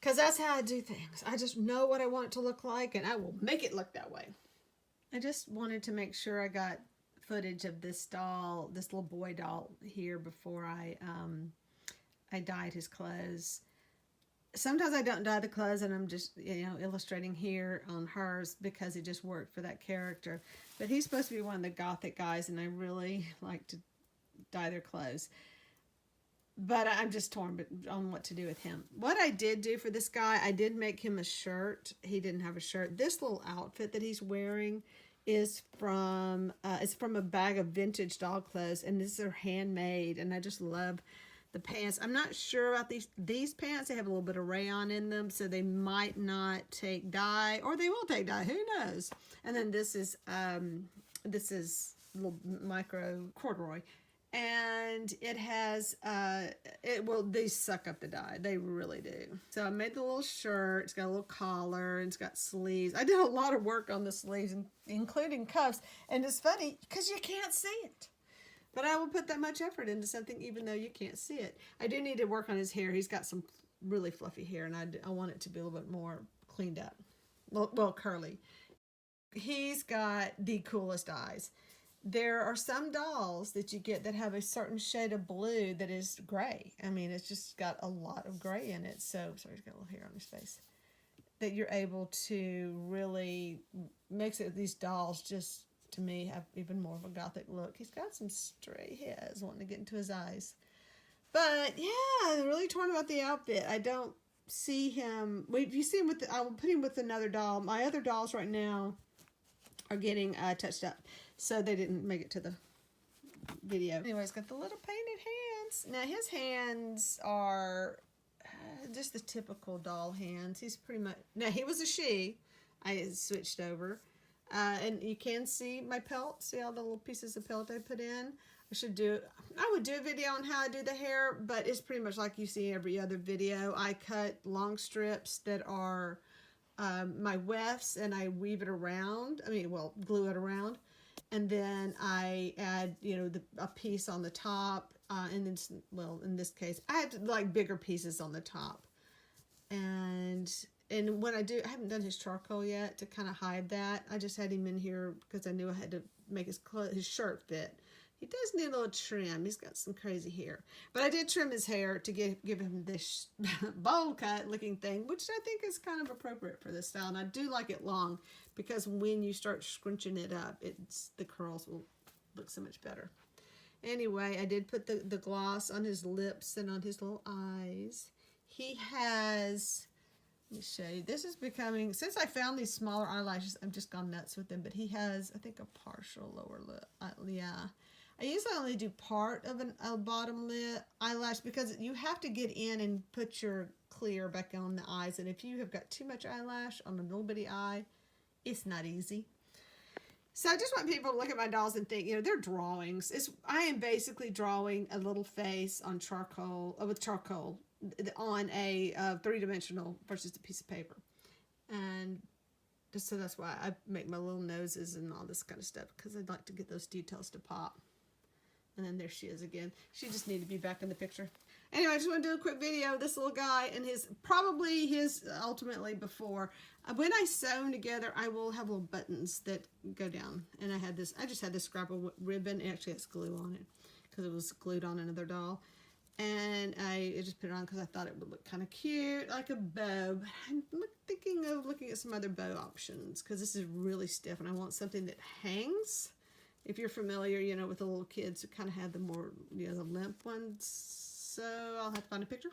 Because that's how I do things. I just know what I want it to look like, and I will make it look that way. I just wanted to make sure I got footage of this doll, this little boy doll here before I dyed his clothes. Sometimes I don't dye the clothes and I'm just, illustrating here on hers because it just worked for that character. But he's supposed to be one of the Gothic guys, and I really like to dye their clothes. But I'm just torn on what to do with him. What I did do for this guy, I did make him a shirt. He didn't have a shirt. This little outfit that he's wearing is from it's from a bag of vintage doll clothes, and these are handmade, and I just love the pants. I'm not sure about these pants. They have a little bit of rayon in them, so they might not take dye, or they will take dye. Who knows? And then this is little micro corduroy, and it has these suck up the dye. They really do. So I made the little shirt. It's got a little collar, and it's got sleeves. I did a lot of work on the sleeves, including cuffs. And it's funny because you can't see it. But I will put that much effort into something even though you can't see it. I do need to work on his hair. He's got some really fluffy hair, and I want it to be a little bit more cleaned up. Well, curly. He's got the coolest eyes. There are some dolls that you get that have a certain shade of blue that is gray. I mean, it's just got a lot of gray in it. So, sorry, he's got a little hair on his face. That you're able to really makes it these dolls just, to me, have even more of a Gothic look. He's got some stray hairs wanting to get into his eyes. But yeah, I'm really torn about the outfit. I don't see him. If you see him I will put him with another doll. My other dolls right now are getting touched up, so they didn't make it to the video. Anyway, he's got the little painted hands. Now his hands are just the typical doll hands. He's pretty much, now he was a she. I switched over. And you can see my pelt. See all the little pieces of pelt I put in? I would do a video on how I do the hair, but it's pretty much like you see every other video. I cut long strips that are my wefts, and I weave it around. Glue it around. And then I add, a piece on the top. And then, in this case, I had like bigger pieces on the top. And when I haven't done his charcoal yet to kind of hide that. I just had him in here because I knew I had to make his shirt fit. He does need a little trim. He's got some crazy hair. But I did trim his hair to give him this bowl cut looking thing, which I think is kind of appropriate for this style. And I do like it long because when you start scrunching it up, the curls will look so much better. Anyway, I did put the gloss on his lips and on his little eyes. He has... Let me show you. This is becoming, since I found these smaller eyelashes, I've just gone nuts with them. But he has, I think, a partial lower lip. Yeah. I usually only do part of a bottom lip eyelash because you have to get in and put your clear back on the eyes. And if you have got too much eyelash on a little bitty eye, it's not easy. So I just want people to look at my dolls and think, they're drawings. I am basically drawing a little face on charcoal, with charcoal, on a three-dimensional versus a piece of paper. And so that's why I make my little noses and all this kind of stuff, because I'd like to get those details to pop. And then there she is again. She just needed to be back in the picture. Anyway, I just want to do a quick video of this little guy and probably his ultimately before. When I sew them together, I will have little buttons that go down. And I just had this scrap of ribbon. It actually has glue on it because it was glued on another doll. And I just put it on because I thought it would look kind of cute, like a bow. But I'm thinking of looking at some other bow options because this is really stiff and I want something that hangs. If you're familiar, with the little kids who kind of have the more, the limp ones. So I'll have to find a picture.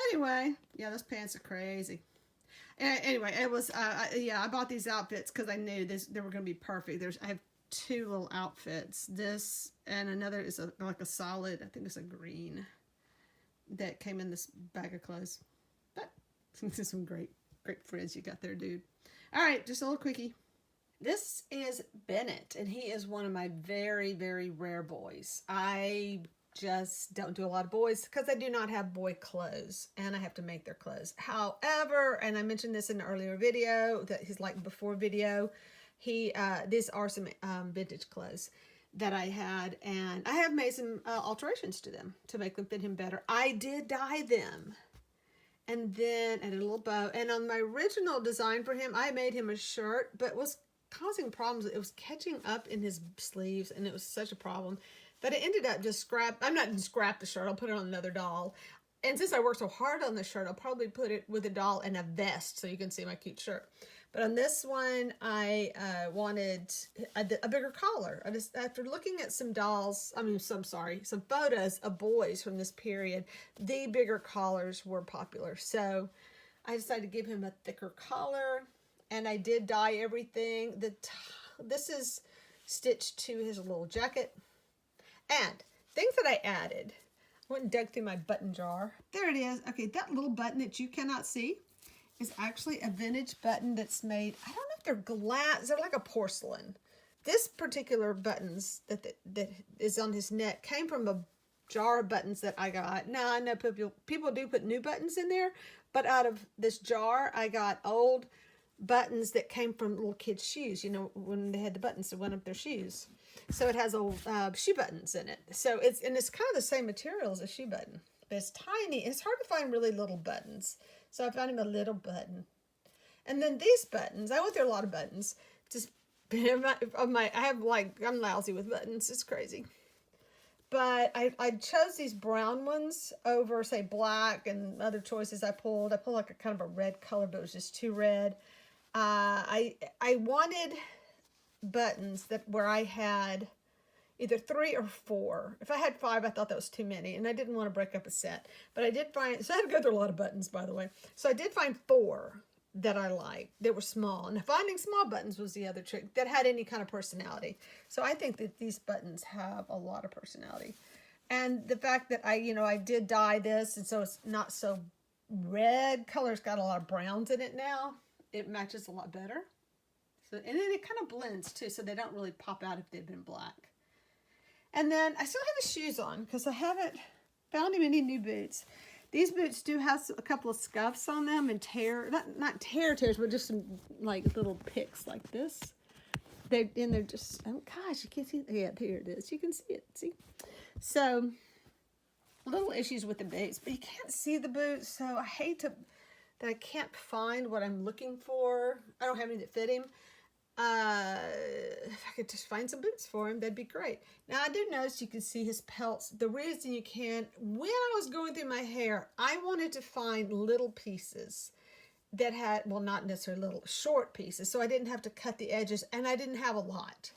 Anyway, yeah, those pants are crazy. Anyway, it was, I bought these outfits because I knew they were going to be perfect. I have two little outfits. This and another is like a solid, I think it's a green, that came in this bag of clothes. But this is some great friends you got there, dude. All right, just a little quickie. This is Bennett, and he is one of my very, very rare boys. I just don't do a lot of boys because I do not have boy clothes, and I have to make their clothes. However, and I mentioned this in an earlier video, that his like before video, these are some vintage clothes that I had, and I have made some alterations to them to make them fit him better. I did dye them, And then added a little bow. And on my original design for him, I made him a shirt, but was causing problems. It was catching up in his sleeves, and it was such a problem that I ended up just I'm not going to scrap the shirt. I'll put it on another doll. And since I worked so hard on the shirt, I'll probably put it with a doll and a vest so you can see my cute shirt. But on this one, I wanted a bigger collar. After looking at some dolls, some photos of boys from this period, the bigger collars were popular. So I decided to give him a thicker collar, and I did dye everything. This is stitched to his little jacket. And things that I added, I went and dug through my button jar. There it is. Okay, that little button that you cannot see is actually a vintage button that's made, I don't know if they're glass, they're like a porcelain. This particular buttons that is on his neck came from a jar of buttons that I got. Now I know people do put new buttons in there, but out of this jar I got old buttons that came from little kids' shoes, you know, when they had the buttons that went up their shoes. So it has old shoe buttons in it. So it's kind of the same material as a shoe button, but it's tiny. It's hard to find really little buttons. So I found him a little button. And then these buttons, I went through a lot of buttons. Just I'm lousy with buttons. It's crazy. But I chose these brown ones over, say, black and other choices I pulled. I pulled like a kind of a red color, but it was just too red. I wanted buttons where I had either 3 or 4. If I had 5, I thought that was too many, and I didn't want to break up a set. But I did find, so I had to go through a lot of buttons, by the way. So I did find 4 that I liked that were small. And finding small buttons was the other trick that had any kind of personality. So I think that these buttons have a lot of personality. And the fact that I did dye this, and so it's not so red. Color's got a lot of browns in it now. It matches a lot better. So, and then it kind of blends too, so they don't really pop out if they've been black. And then I still have his shoes on because I haven't found him any new boots. These boots do have a couple of scuffs on them and not tears, but just some like little picks like this. They're just, oh gosh, you can't see it. Yeah, here it is. You can see it, see? So, little issues with the boots, but you can't see the boots, so I hate that I can't find what I'm looking for. I don't have any that fit him. If I could just find some boots for him, that'd be great. Now, I do notice you can see his pelts. The reason you can, when I was going through my hair, I wanted to find little pieces that had, well, not necessarily little, short pieces, so I didn't have to cut the edges, and I didn't have a lot.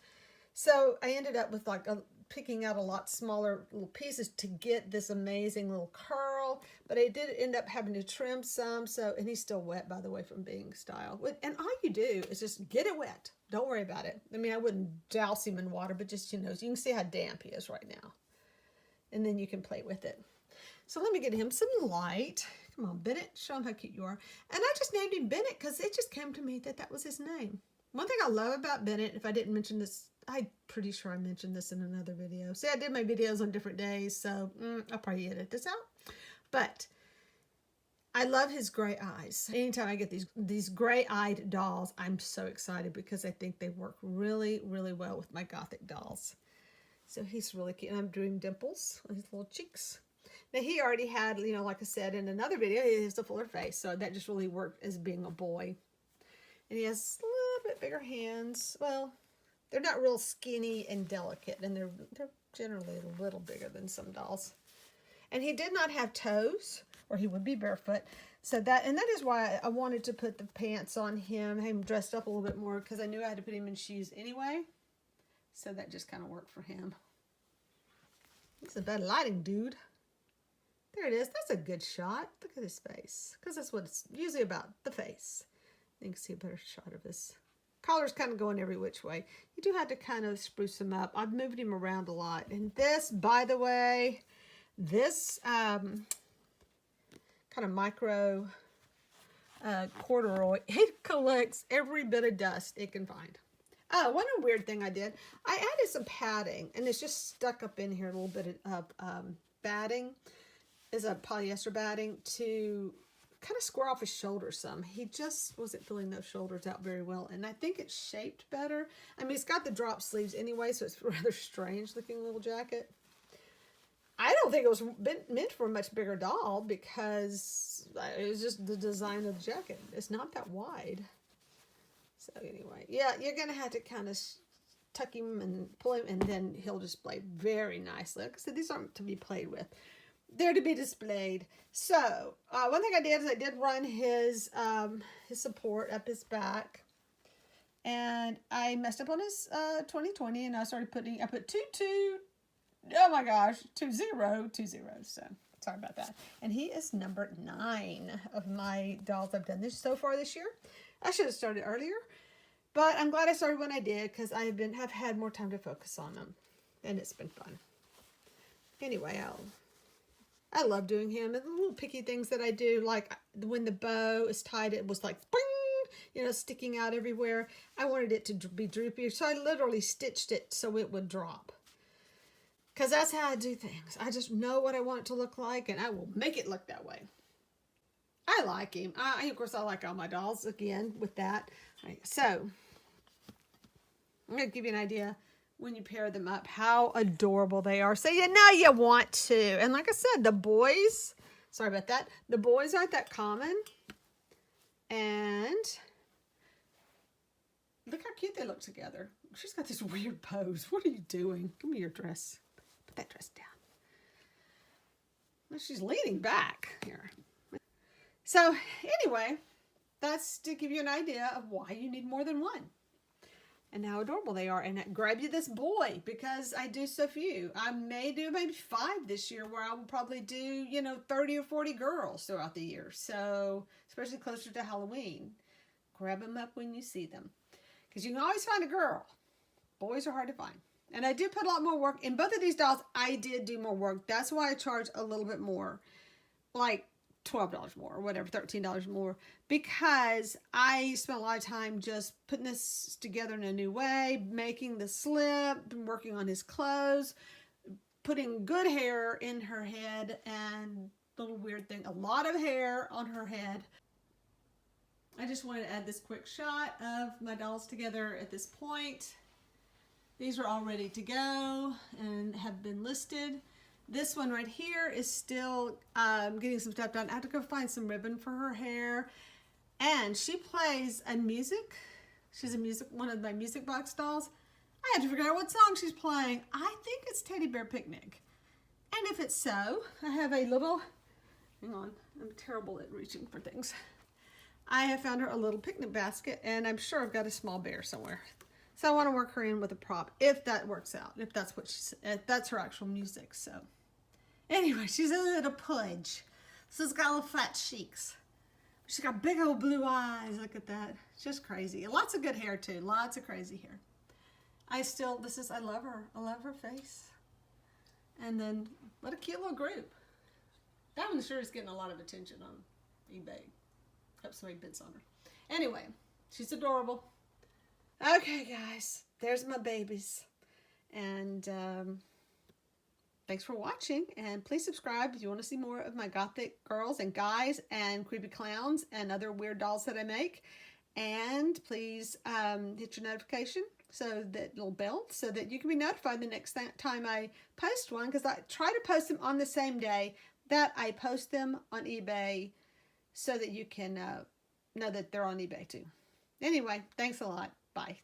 So I ended up with like picking out a lot smaller little pieces to get this amazing little curl, but I did end up having to trim some. So, and he's still wet, by the way, from being styled. And all you do is just get it wet. Don't worry about it. I mean, I wouldn't douse him in water, but just, you can see how damp he is right now. And then you can play with it. So let me get him some light. Come on, Bennett, show him how cute you are. And I just named him Bennett because it just came to me that was his name. One thing I love about Bennett, if I didn't mention this, I'm pretty sure I mentioned this in another video. See, I did my videos on different days, so I'll probably edit this out. But I love his gray eyes. Anytime I get these gray-eyed dolls, I'm so excited because I think they work really, really well with my Gothic dolls. So he's really cute. And I'm doing dimples on his little cheeks. Now, he already had, like I said in another video, he has a fuller face. So that just really worked as being a boy. And he has a little bit bigger hands. Well, they're not real skinny and delicate, and they're generally a little bigger than some dolls. And he did not have toes, or he would be barefoot. So that is why I wanted to put the pants on him, have him dressed up a little bit more, because I knew I had to put him in shoes anyway. So that just kind of worked for him. It's a bad lighting, dude. There it is. That's a good shot. Look at his face, because that's what it's usually about, the face. You can see a better shot of his collar's kind of going every which way. You do have to kind of spruce him up. I've moved him around a lot. And this, by the way, this kind of micro corduroy, it collects every bit of dust it can find. Oh, one weird thing I did, I added some padding, and it's just stuck up in here, a little bit of batting, is a polyester batting to kind of square off his shoulders some. He just wasn't filling those shoulders out very well, and I think it's shaped better. I mean, it's got the drop sleeves anyway, so it's a rather strange looking little jacket. I don't think it was meant for a much bigger doll because it was just the design of the jacket. It's not that wide. So anyway, yeah, you're going to have to kind of tuck him and pull him, and then he'll display very nicely. Like I said, these aren't to be played with. They're to be displayed. So, one thing I did is I did run his support up his back. And I messed up on his 2020, and I put 2 zeros. So, sorry about that. And he is number 9 of my dolls I've done this so far this year. I should have started earlier, but I'm glad I started when I did because I have had more time to focus on them, and it's been fun. Anyway, I love doing him. And the little picky things that I do, like when the bow is tied, it was like, bing, you know, sticking out everywhere. I wanted it to be droopy, so I literally stitched it so it would drop. Because that's how I do things. I just know what I want it to look like, and I will make it look that way. I like him. Of course, I like all my dolls, again, with that. Right, so, I'm going to give you an idea when you pair them up, how adorable they are. So you know you want to. And like I said, the boys, sorry about that, the boys aren't that common. And look how cute they look together. She's got this weird pose. What are you doing? Give me your dress. Put that dress down. Well, she's leaning back here. So anyway, that's to give you an idea of why you need more than one. And how adorable they are. And grab you this boy because I do so few. I may do maybe 5 this year where I will probably do, you know, 30 or 40 girls throughout the year. So, especially closer to Halloween. Grab them up when you see them. Because you can always find a girl. Boys are hard to find. And I do put a lot more work. In both of these dolls, I did do more work. That's why I charge a little bit more. Like $12 more or whatever, $13 more, because I spent a lot of time just putting this together in a new way, making the slip, working on his clothes, putting good hair in her head, and little weird thing, a lot of hair on her head. I just wanted to add this quick shot of my dolls together at this point. These are all ready to go and have been listed. This one right here is still getting some stuff done. I have to go find some ribbon for her hair. And she plays a music. She's one of my music box dolls. I had to figure out what song she's playing. I think it's Teddy Bear Picnic. And if it's so, I have a little, hang on, I'm terrible at reaching for things. I have found her a little picnic basket, and I'm sure I've got a small bear somewhere. So I want to work her in with a prop, if that works out, if that's her actual music, so. Anyway, she's a little pudge. She's got little flat cheeks. She's got big old blue eyes. Look at that. Just crazy. Lots of good hair, too. Lots of crazy hair. I love her. I love her face. And then, what a cute little group. That one sure is getting a lot of attention on eBay. Hope somebody bids on her. Anyway, she's adorable. Okay, guys. There's my babies. And, thanks for watching, and please subscribe if you want to see more of my Gothic girls and guys and creepy clowns and other weird dolls that I make. And please hit your notification, so that little bell, so that you can be notified the next time I post one, because I try to post them on the same day that I post them on eBay, so that you can know that they're on eBay too. Anyway, thanks a lot. Bye.